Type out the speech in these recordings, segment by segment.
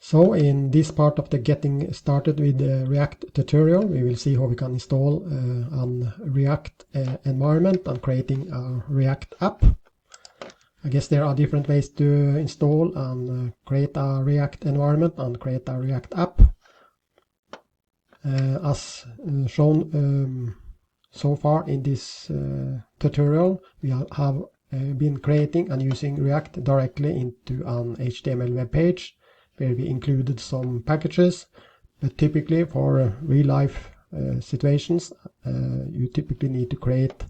So in this part of the getting started with the React tutorial, we will see how we can install an React environment and creating a React app. I guess there are different ways to install and create a React environment and create a React app. As shown so far in this tutorial, we have been creating and using React directly into an HTML web page, where we included some packages, but typically for real-life situations, you typically need to create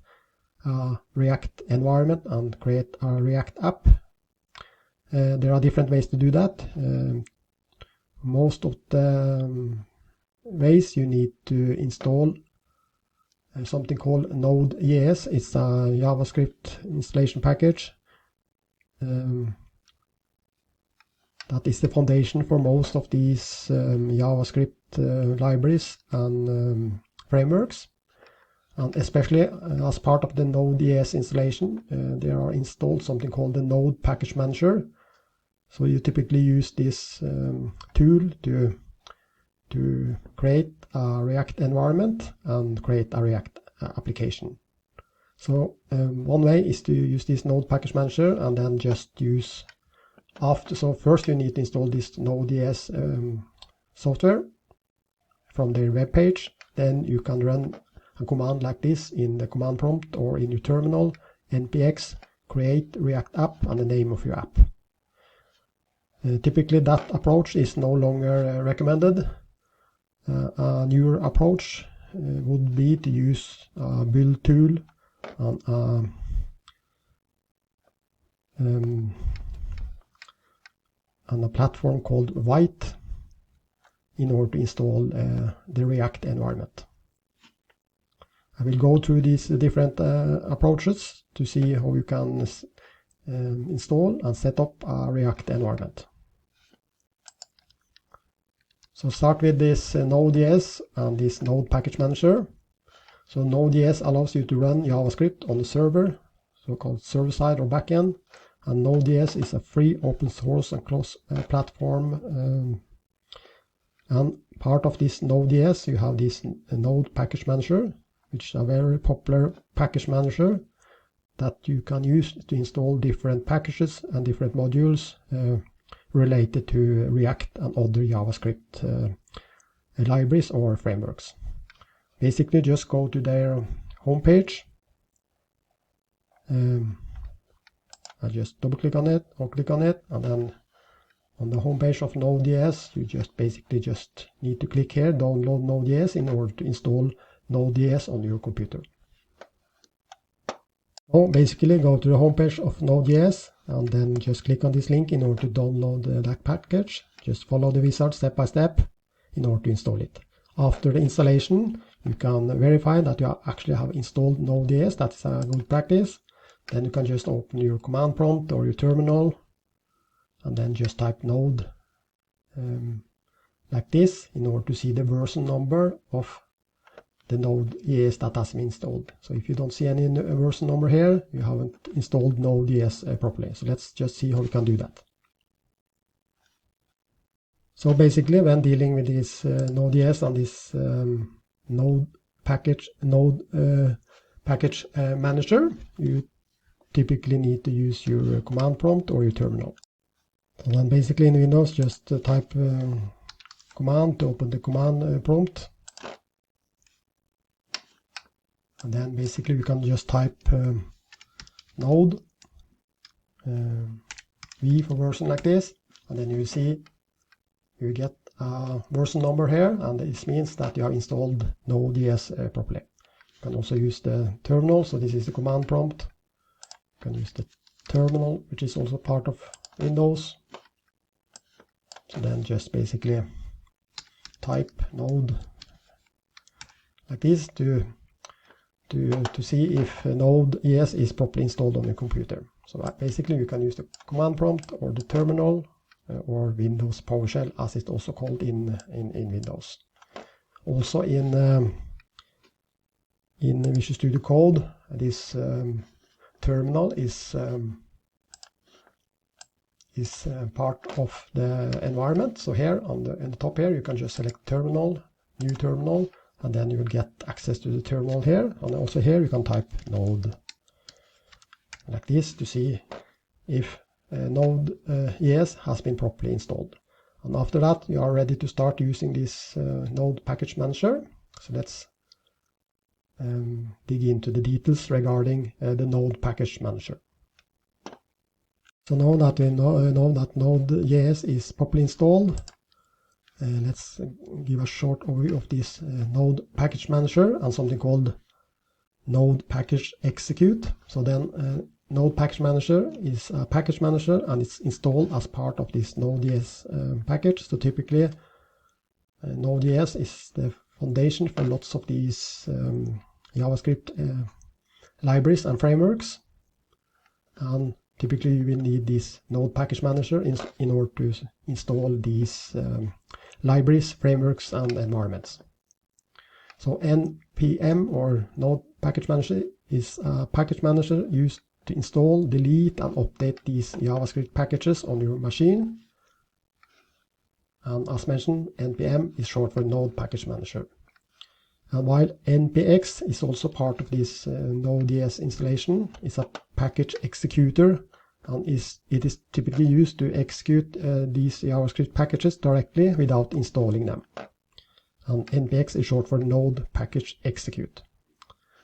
a React environment and create a React app. There are different ways to do that. Most of the ways you need to install something called Node.js. It's a JavaScript installation package. That is the foundation for most of these JavaScript libraries and frameworks. And especially as part of the Node.js installation, there are installed something called the Node Package Manager. So you typically use this tool to create a React environment and create a React application. So one way is to use this Node Package Manager and then just use so first you need to install this Node.js software from their web page. Then you can run a command like this in the command prompt or in your terminal, npx create React app and the name of your app. Typically that approach is no longer recommended. A newer approach would be to use a build tool and a platform called Vite in order to install the React environment. I will go through these different approaches to see how you can install and set up a React environment. So start with this Node.js and this Node Package Manager. So Node.js allows you to run JavaScript on the server, so-called server-side or backend. And Node.js is a free, open source and cross-platform. And part of this Node.js, you have this Node Package Manager, which is a very popular package manager that you can use to install different packages and different modules related to React and other JavaScript libraries or frameworks. Basically, just go to their homepage. I just double click on it or click on it, and then on the homepage of Node.js, you just basically need to click here, download Node.js, in order to install Node.js on your computer. So basically go to the homepage of Node.js and then just click on this link in order to download that package. Just follow the wizard step by step in order to install it. After the installation, you can verify that you actually have installed Node.js. That's a good practice. Then you can just open your command prompt or your terminal and then just type node like this in order to see the version number of the Node.js that has been installed. So if you don't see any version number here, you haven't installed Node.js properly. So let's just see how we can do that. So basically, when dealing with this Node.js and this Node Package Manager, you typically need to use your command prompt or your terminal. So then basically in Windows, just type command to open the command prompt. And then basically you can just type node v for version like this, and then you will see you get a version number here, and this means that you have installed Node.js properly. You can also use the terminal, so this is the command prompt. You can use the terminal, which is also part of Windows. So then just basically type node like this to see if Node.js is properly installed on your computer. So basically you can use the command prompt or the terminal or Windows PowerShell, as it's also called in Windows. Also in Visual Studio Code, this terminal is is part of the environment. So here on the top here, you can just select terminal, new terminal, and then you will get access to the terminal here. And also here you can type node like this to see if Node.js has been properly installed. And after that, you are ready to start using this Node package manager. So let's dig into the details regarding the Node package manager. So now that we know that Node.js is properly installed, let's give a short overview of this Node package manager and something called Node package execute. So then Node package manager is a package manager and it's installed as part of this Node.js package. So typically Node.js is the foundation for lots of these JavaScript libraries and frameworks, and typically you will need this Node package manager in order to install these libraries, frameworks, and environments. So NPM, or Node package manager, is a package manager used to install, delete, and update these JavaScript packages on your machine. And as mentioned, NPM is short for Node package manager. And while npx is also part of this Node.js installation, it's a package executor, and it is typically used to execute these JavaScript packages directly without installing them. And npx is short for Node package execute.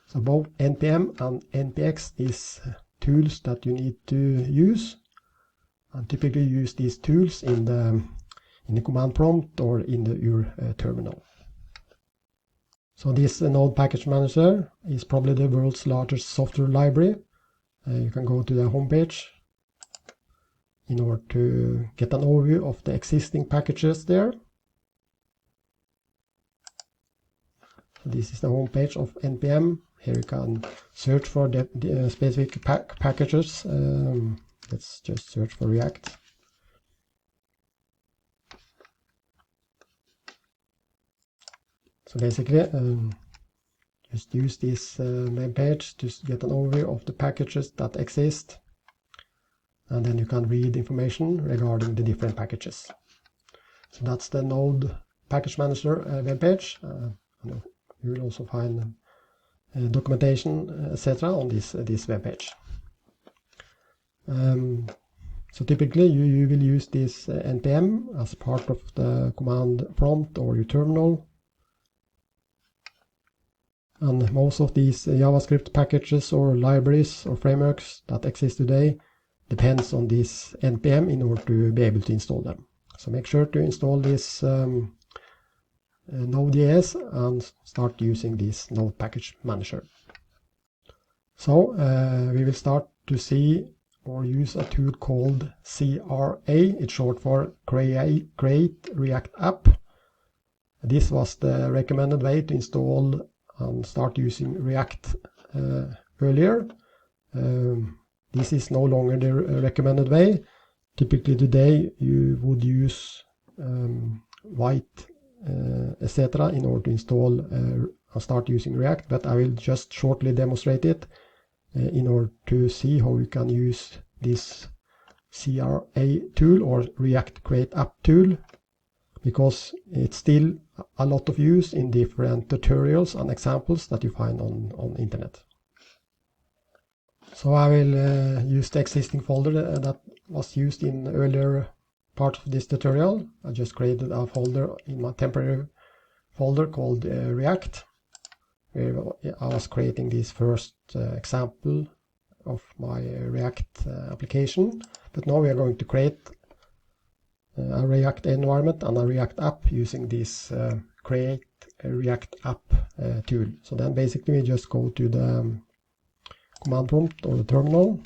So both npm and npx is tools that you need to use, and typically use these tools in the command prompt or in your terminal. So this Node package manager is probably the world's largest software library. You can go to the homepage in order to get an overview of the existing packages there. So this is the homepage of NPM. Here you can search for the specific packages. Let's just search for React. So basically, just use this main page to get an overview of the packages that exist, and then you can read information regarding the different packages. So that's the Node package manager web page. You will also find documentation, etc. on this web page. So typically you will use this npm as part of the command prompt or your terminal. And most of these JavaScript packages or libraries or frameworks that exist today depends on this npm in order to be able to install them. So make sure to install this Node.js and start using this Node package manager. So we will start to see or use a tool called CRA. It's short for Create React App. This was the recommended way to install and start using React earlier. This is no longer the recommended way. Typically today you would use Vite, etc. in order to install and start using React, but I will just shortly demonstrate it in order to see how you can use this CRA tool or React Create App tool, because it's still a lot of use in different tutorials and examples that you find on internet. So I will use the existing folder that was used in earlier part of this tutorial. I just created a folder in my temporary folder called React, where I was creating this first example of my React application. But now we are going to create a React environment and a React app using this Create React App tool. So then basically we just go to the command prompt or the terminal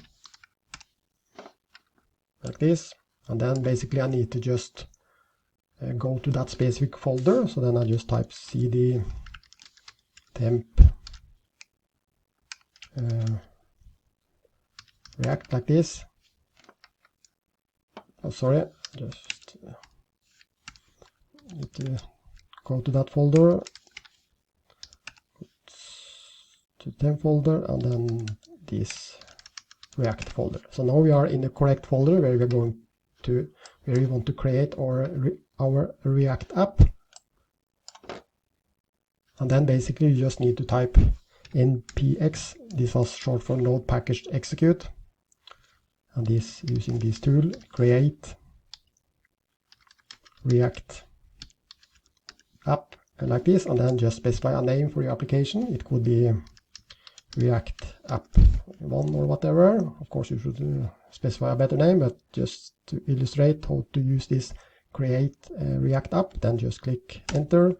like this, and then basically I need to just go to that specific folder. So then I just type cd temp React like this. Oh, sorry, just need to go to that folder, to temp folder, and then this React folder. So now we are in the correct folder where we are going to where you want to create our React app. And then basically you just need to type npx. This was short for node package execute. And this, using this tool, create React app like this, and then just specify a name for your application. It could be React app 1 or whatever. Of course you should specify a better name, but just to illustrate how to use this create React app, then just click enter,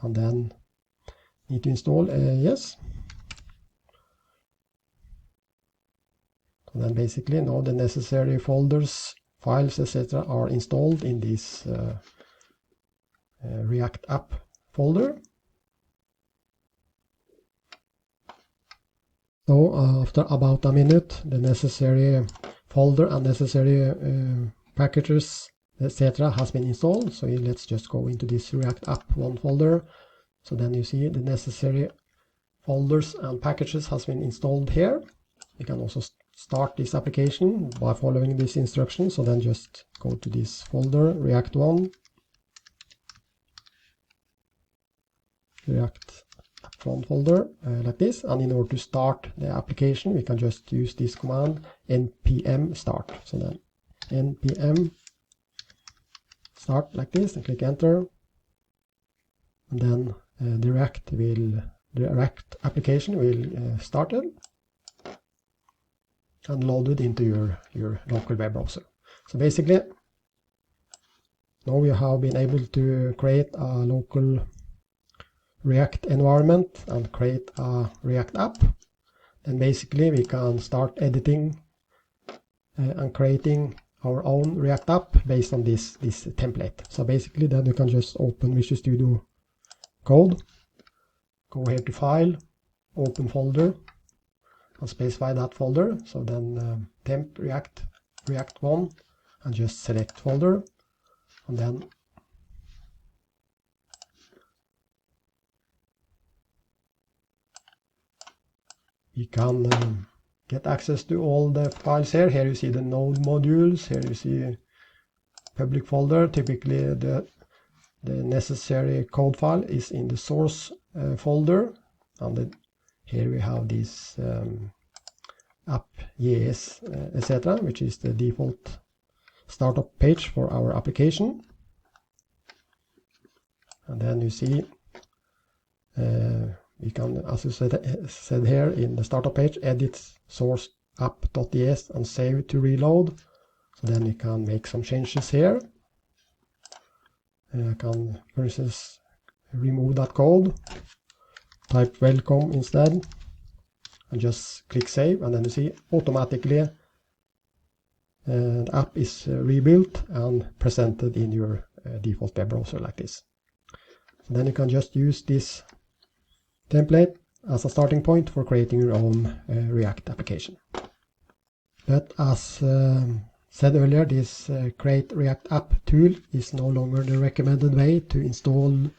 and then need to install yes. So then basically now the necessary folders, files, etc. are installed in this React app folder. So after about a minute, the necessary folder and necessary packages, etc. has been installed. So let's just go into this React app 1 folder. So then you see the necessary folders and packages has been installed here. You can also start this application by following this instruction. So then just go to this folder, React 1, React app 1 folder like this. And in order to start the application, we can just use this command npm start. So then npm start like this and click enter. And then the React application will start it and load it into your local web browser. So basically, now we have been able to create a local React environment and create a React app. And basically we can start editing and creating our own React app based on this template. So basically then you can just open Visual Studio Code, go here to File, Open Folder, and specify that folder. So then temp React 1, and just select folder, and then we can get access to all the files here. Here you see the node modules, here you see public folder. Typically the necessary code file is in the source folder, and here we have this app.js, etc., which is the default startup page for our application. And then you see we can, as you said here in the startup page, edit source app.js and save to reload. So then you can make some changes here. I can, for instance, remove that code, type welcome instead, and just click save, and then you see automatically the app is rebuilt and presented in your default web browser like this. So then you can just use this template as a starting point for creating your own React application. But as said earlier, this create React app tool is no longer the recommended way to install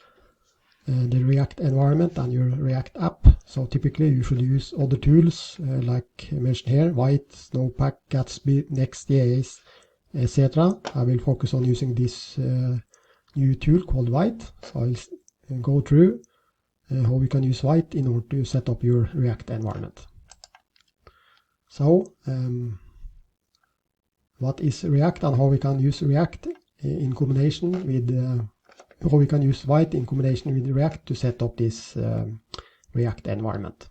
the React environment and your React app. So typically you should use other tools like mentioned here, Vite, Snowpack, Gatsby, Next.js, etc. I will focus on using this new tool called Vite. So I'll go through how we can use Vite in order to set up your React environment. So what is React and how we can use React in combination with how we can use Vite in combination with React to set up this React environment.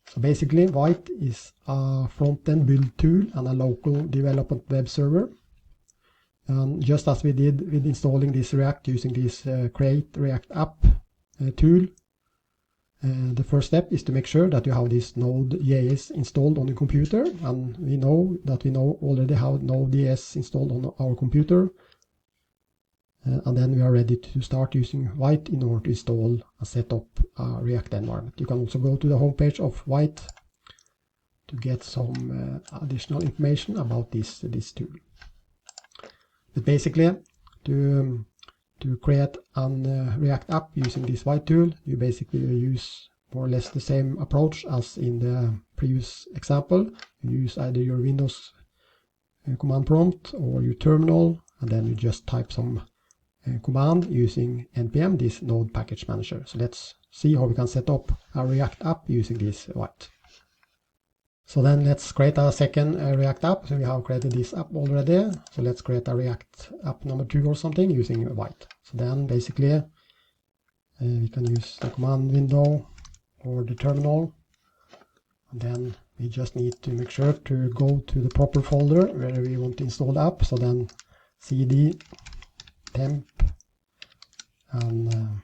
So basically Vite is a front-end build tool and a local development web server. And just as we did with installing this React using this create React app tool, the first step is to make sure that you have this Node.js installed on the computer, and we know already how Node.js installed on our computer, and then we are ready to start using Vite in order to install and set up a React environment. You can also go to the homepage of Vite to get some additional information about this tool. But basically, to create an React app using this Vite tool, you basically use more or less the same approach as in the previous example. You use either your Windows command prompt or your terminal, and then you just type some command using NPM, this Node Package Manager. So let's see how we can set up a React app using this Vite. So then let's create a second React app. So we have created this app already. So let's create a React app number 2 or something using Vite. So then basically we can use the command window or the terminal. And then we just need to make sure to go to the proper folder where we want to install the app. So then cd temp and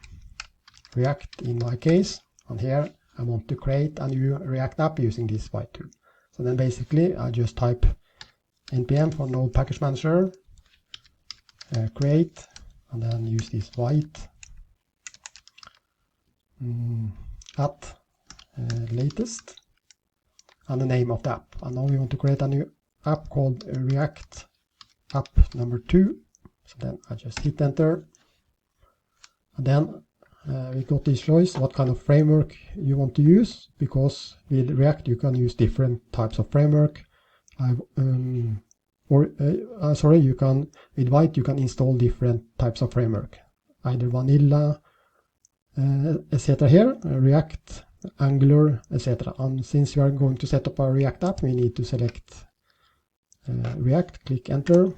React in my case. And here I want to create a new React app using this Vite tool. So then basically I just type npm for Node Package Manager, create, and then use this Vite at latest and the name of the app. And now we want to create a new app called React app number 2. So then I just hit enter, and then we got this choice what kind of framework you want to use, because with React you can use different types of framework. You can with Vite you can install different types of framework, either vanilla, etc. here, React, Angular, etc. And since we are going to set up a React app, we need to select React, click enter,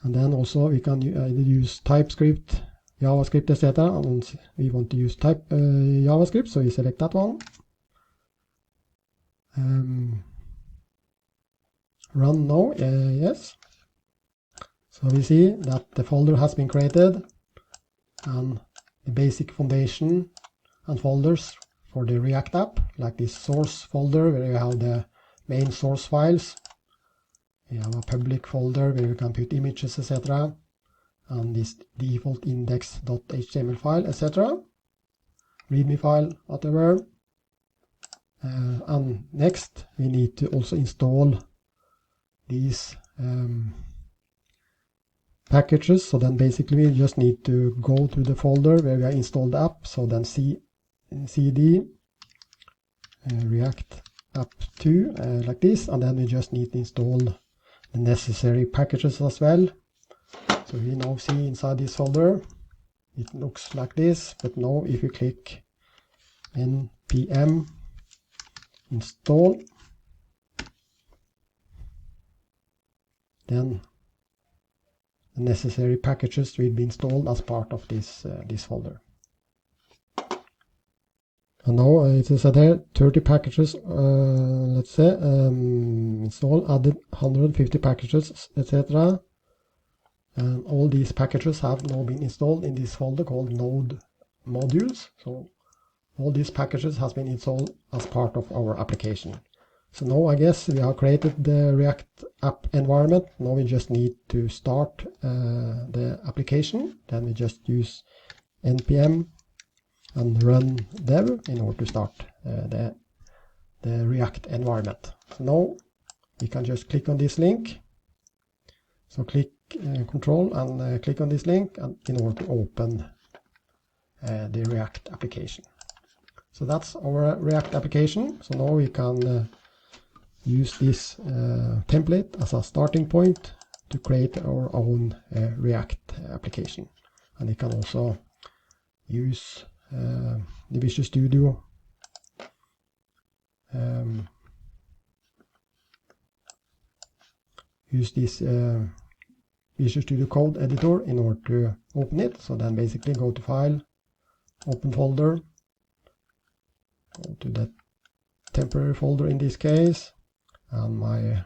and then also we can either use TypeScript, JavaScript, etc. And we want to use JavaScript, so we select that one. Run now, yes. So we see that the folder has been created, and the basic foundation and folders for the React app, like this source folder where you have the main source files. We have a public folder where you can put images, etc. And this default index.html file, etc. README file, whatever. And next we need to also install these packages. So then basically we just need to go to the folder where we have installed the app. So then cd React app 2 like this, and then we just need to install the necessary packages as well. So we now see inside this folder it looks like this, but now if you click npm install, then the necessary packages will be installed as part of this folder. And now it is there 30 packages, let's say, install, added 150 packages, etc. And all these packages have now been installed in this folder called Node modules. So all these packages has been installed as part of our application. So now I guess we have created the React app environment. Now we just need to start the application. Then we just use npm and run dev in order to start the React environment. So now we can just click on this link. So click control and click on this link and in order to open the React application. So that's our React application. So now we can use this template as a starting point to create our own React application. And we can also use the Visual Studio use this Visual Studio Code editor in order to open it. So then basically go to File, Open Folder, go to the temporary folder in this case, and my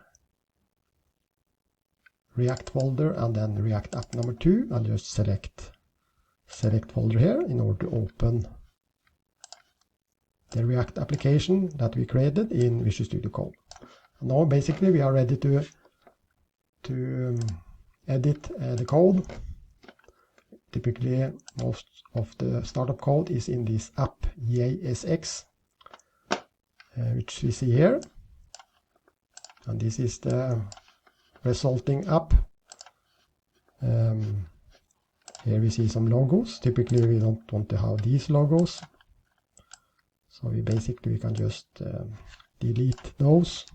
React folder, and then React app number 2. I'll just select folder here in order to open the React application that we created in Visual Studio Code. And now basically we are ready to edit the code. Typically most of the startup code is in this app JSX, which we see here. And this is the resulting app. Here we see some logos. Typically we don't want to have these logos, so we can just delete those.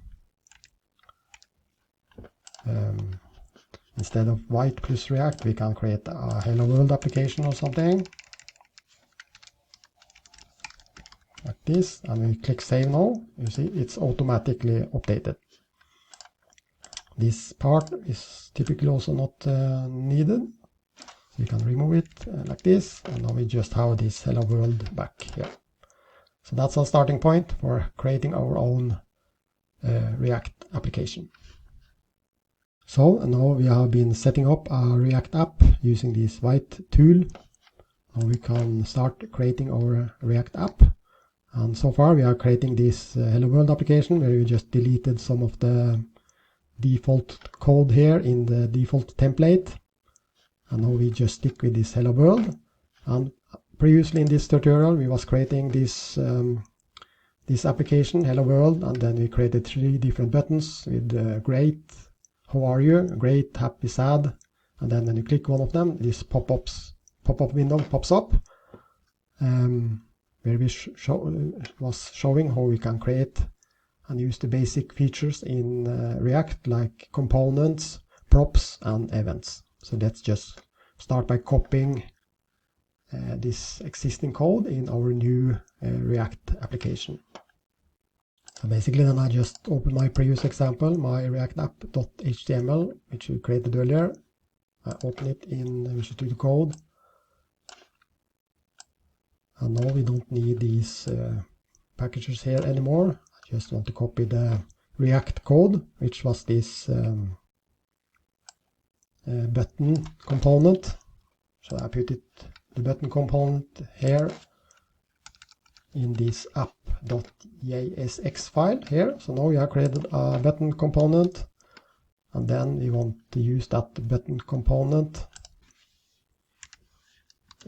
instead of Vite plus React, we can create a Hello World application or something like this, and we click Save now. You see it's automatically updated. This part is typically also not needed, so we can remove it like this, and now we just have this Hello World back here. So that's our starting point for creating our own React application. So now we have been setting up a React app using this Vite tool. Now we can start creating our React app. And so far we are creating this Hello World application where we just deleted some of the default code here in the default template. And now we just stick with this Hello World. And previously in this tutorial we was creating this this application, Hello World, and then we created 3 different buttons with great, how are you, great, happy, sad, and then when you click one of them, this pop-up window pops up, where we was showing how we can create and use the basic features in React, like components, props, and events. So let's just start by copying this existing code in our new React application. So basically then I just open my previous example, my React app.html, which we created earlier. I open it in Visual Studio Code. And now we don't need these packages here anymore. I just want to copy the React code, which was this button component. So I put the button component here in this app.jasx file here. So now we have created a button component, and then we want to use that button component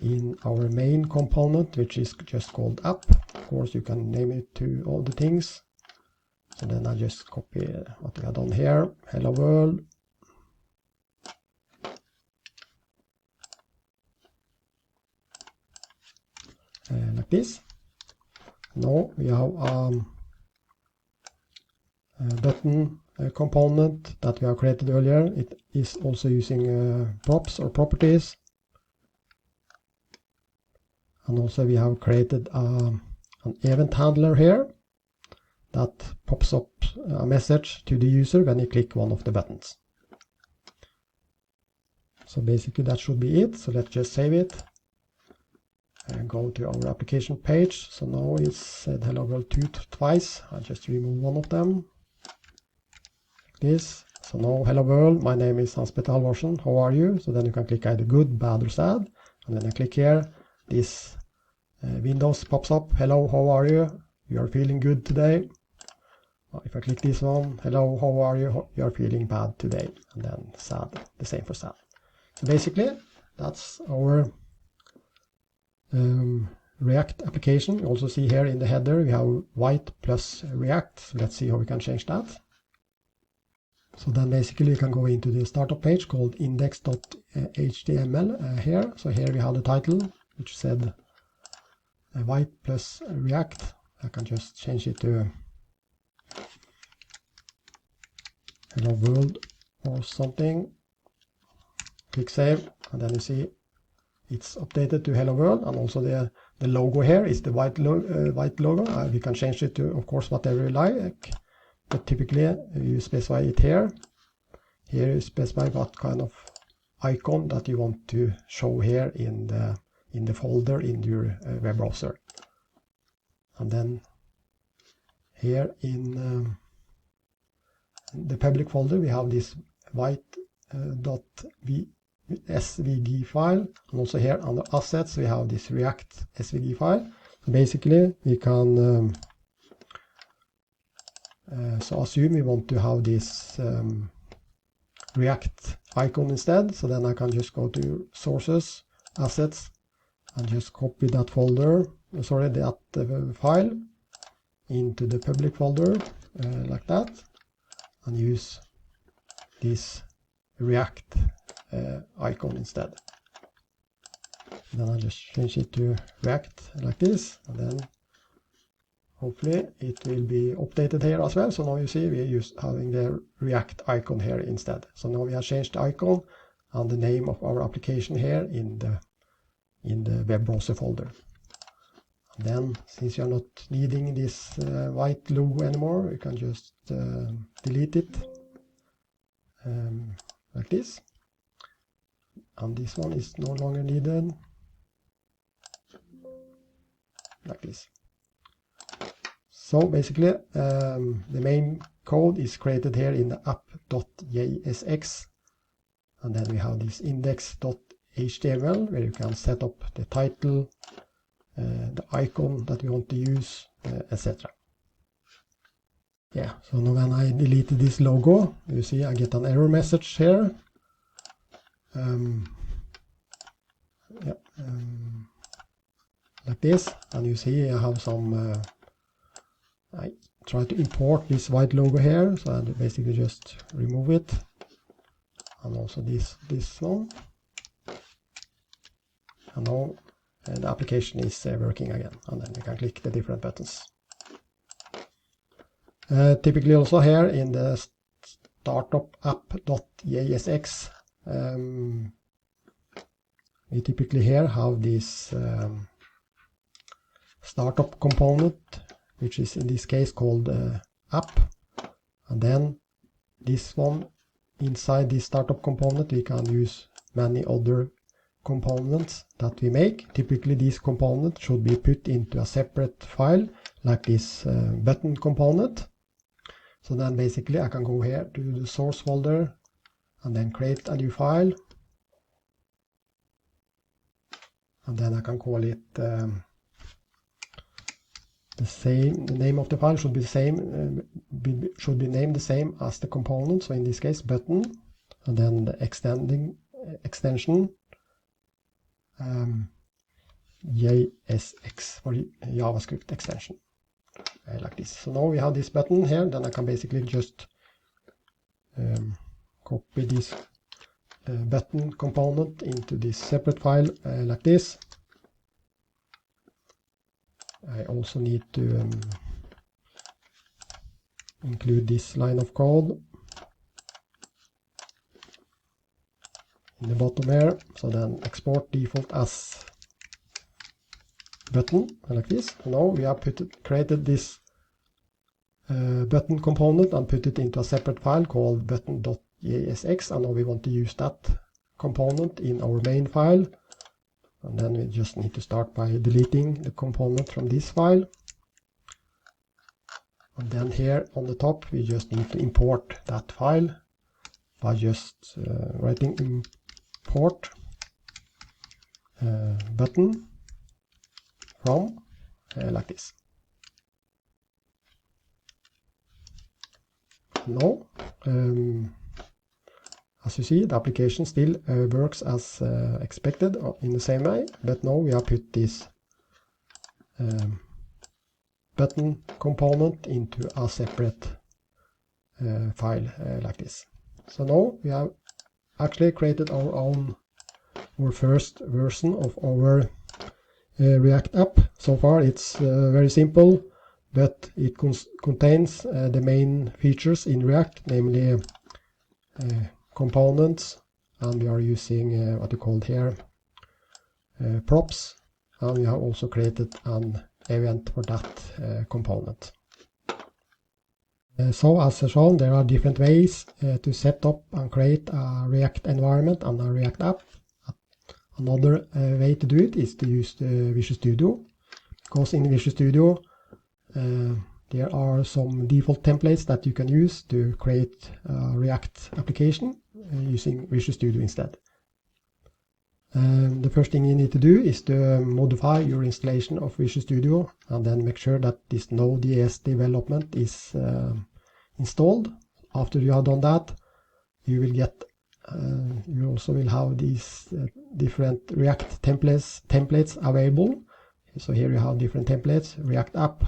in our main component, which is just called app. Of course you can name it to all the things. So then I just copy what we have done here, Hello World. Like this. Now we have a button component that we have created earlier. It is also using props or properties. And also we have created an event handler here that pops up a message to the user when you click one of the buttons. So basically that should be it. So let's just save it and go to our application page. So now it's said Hello World 2 twice. I just remove one of them like this. So now Hello World, my name is Hans-Petter Halvorsen, how are you? So then you can click either good, bad, or sad. And then I click here, this Windows pops up, hello, how are you? You are feeling good today. If I click this one, hello, how are you? You are feeling bad today. And then sad, the same for sad. So basically that's our React application. You also see here in the header we have Vite plus React. So let's see how we can change that. So then basically you can go into the startup page called index.html here. So here we have the title, which said Vite plus React. I can just change it to Hello World or something. Click Save, and then you see it's updated to Hello World, and also the logo here is the Vite logo. We can change it to, of course, whatever you like, but typically you specify it here. Here you specify what kind of icon that you want to show here in the folder in your web browser. And then here in the public folder we have this Vite.svg file, and also here under assets we have this React svg file. So basically we can so assume we want to have this React icon instead. So then I can just go to sources, assets, and just copy that folder, that file into the public folder like that, and use this React icon instead. Then I just change it to React like this, and then hopefully it will be updated here as well. So now you see we're having the React icon here instead. So now we have changed the icon and the name of our application here in the web browser folder. And then, since you're not needing this Vite logo anymore, you can just delete it like this. And this one is no longer needed, like this. So basically, the main code is created here in the app.jsx, and then we have this index.html where you can set up the title, the icon that we want to use, etc. Yeah, so now when I deleted this logo, you see I get an error message here. Like this, and you see I have some I try to import this Vite logo here, so I basically just remove it, and also this one, and now the application is working again, and then you can click the different buttons. Typically also here in the startup app.jsx, we typically here have this startup component, which is in this case called app, and then this one, inside this startup component we can use many other components that we make. Typically these components should be put into a separate file, like this button component. So then basically I can go here to the source folder and then create a new file, and then I can call it the name of the file should be the same, should be named the same as the component, so in this case button, and then the extension JSX for JavaScript extension, like this. So now we have this button here, then I can basically just copy this button component into this separate file, like this. I also need to include this line of code in the bottom here, so then export default as button, like this. Now we have created this button component and put it into a separate file called button.jsx, and now we want to use that component in our main file. And then we just need to start by deleting the component from this file. And then here on the top we just need to import that file by just writing import button from, like this. Now, as you see, the application still works as expected in the same way, but now we have put this button component into a separate file, like this. So now we have actually created our first version of our React app. So far it's very simple, but it contains the main features in React, namely components, and we are using what you called here props, and we have also created an event for that component. So as shown, there are different ways to set up and create a React environment and a React app. Another way to do it is to use the Visual Studio, because in Visual Studio there are some default templates that you can use to create a React application using Visual Studio instead. The first thing you need to do is to modify your installation of Visual Studio, and then make sure that this Node.js development is installed. After you have done that, you will get you also will have these different React templates available. So here you have different templates: React app,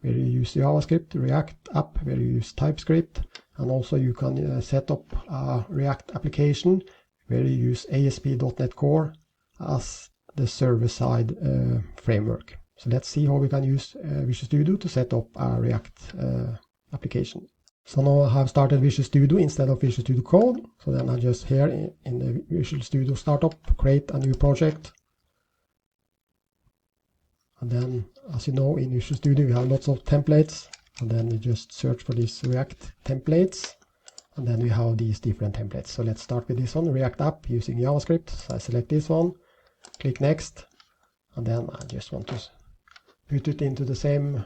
where you use JavaScript; React app, where you use TypeScript, and also you can set up a React application where you use ASP.NET Core as the server-side framework. So let's see how we can use Visual Studio to set up a React application. So now I have started Visual Studio instead of Visual Studio Code. So then I just here in the Visual Studio startup create a new project. And then, as you know, in Visual Studio we have lots of templates. And then we just search for these React templates. And then we have these different templates. So let's start with this one, React app using JavaScript. So I select this one, click next. And then I just want to put it into the same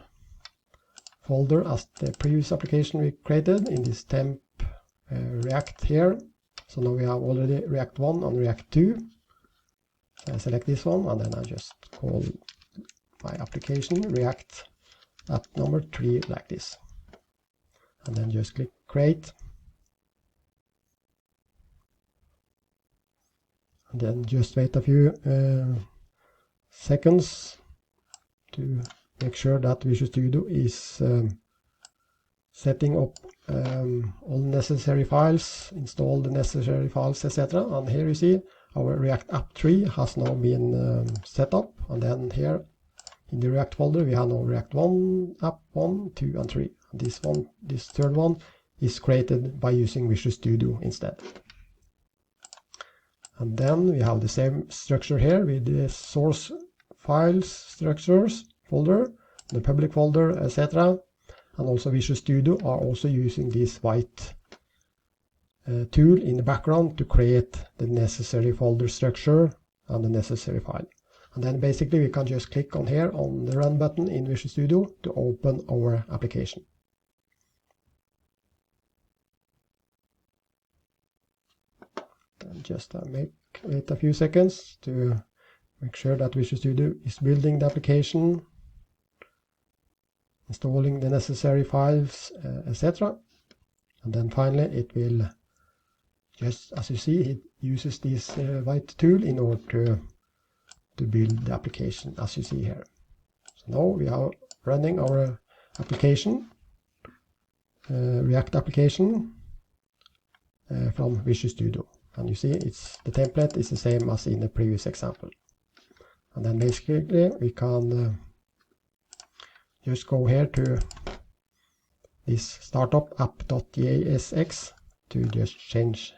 folder as the previous application we created in this temp React here. So now we have already React 1 and React 2. So I select this one and then I just call my application React app number 3 like this. And then just click create. And then just wait a few seconds to make sure that Visual Studio is setting up all necessary files, install the necessary files, etc. And here you see our React app 3 has now been set up. And then here in the React folder we have now React 1, app 1, 2 and 3. And this third one is created by using Visual Studio instead. And then we have the same structure here with the source files structures folder, the public folder, etc. And also Visual Studio are also using this Vite tool in the background to create the necessary folder structure and the necessary file. And then basically we can just click on here on the run button in Visual Studio to open our application. Then just wait a few seconds to make sure that Visual Studio is building the application, installing the necessary files, etc. And then finally it will, just as you see, it uses this Vite tool in order to build the application as you see here. So now we are running our application, React application from Visual Studio. And you see the template is the same as in the previous example. And then basically we can just go here to this startup app.jasx to just change.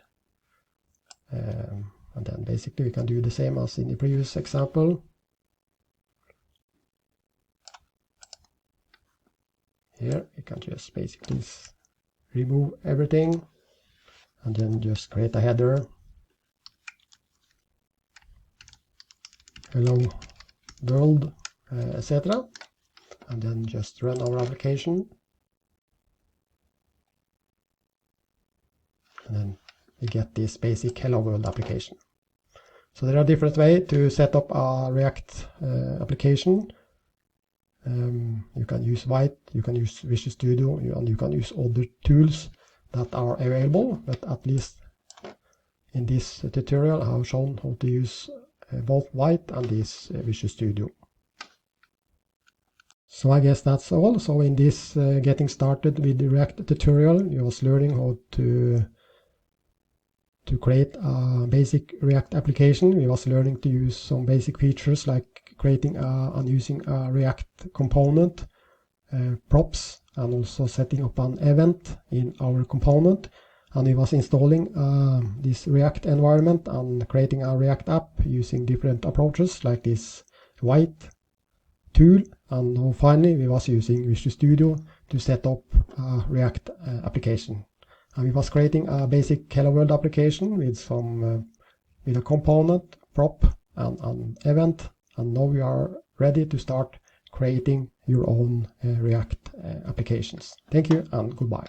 And then basically we can do the same as in the previous example. Here we can just basically remove everything and then just create a header. Hello world, etc. And then just run our application. And then we get this basic hello world application. So there are different ways to set up a React application. You can use Vite, you can use Visual Studio, and you can use other tools that are available, but at least in this tutorial I have shown how to use both Vite and this Visual Studio. So I guess that's all. So in this getting started with the React tutorial, you was learning how to create a basic React application. We was learning to use some basic features like creating and using a React component, props, and also setting up an event in our component. And we was installing this React environment and creating a React app using different approaches like this Vite tool. And now finally we was using Visual Studio to set up a React application. And we was creating a basic hello world application with some with a component, prop, and an event. And now we are ready to start creating your own React applications. Thank you and goodbye.